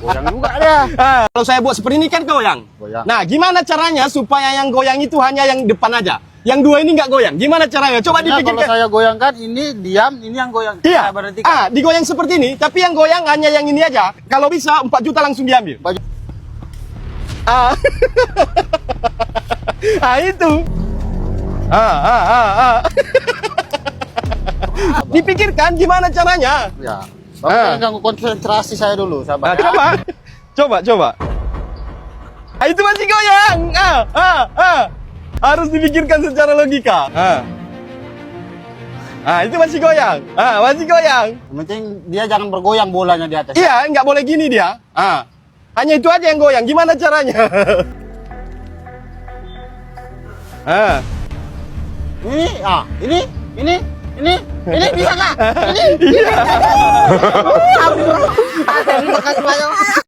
Goyang juga dia. Kalau saya buat seperti ini kan goyang. Goyang. Nah, gimana caranya supaya yang goyang itu hanya yang depan aja? Yang dua ini nggak goyang. Gimana caranya? Coba Nah, kalau dipikirkan. saya goyangkan ini diam, ini yang goyang. Iya. Saya berhenti kan. Digoyang seperti ini, tapi yang goyang hanya yang ini aja. Kalau bisa 4 juta langsung diambil. Ah. Itu. Dipikirkan gimana caranya? Ya. Bapak ganggu konsentrasi saya dulu, sabar. Nah, coba. Itu masih goyang. Harus dipikirkan secara logika. Itu masih goyang. Masih goyang. Yang penting dia jangan bergoyang bolanya di atas. Iya, nggak boleh gini dia. Hanya itu aja yang goyang. Gimana caranya? Ini bisa nggak? Ini. Iya. Terima kasih banyak.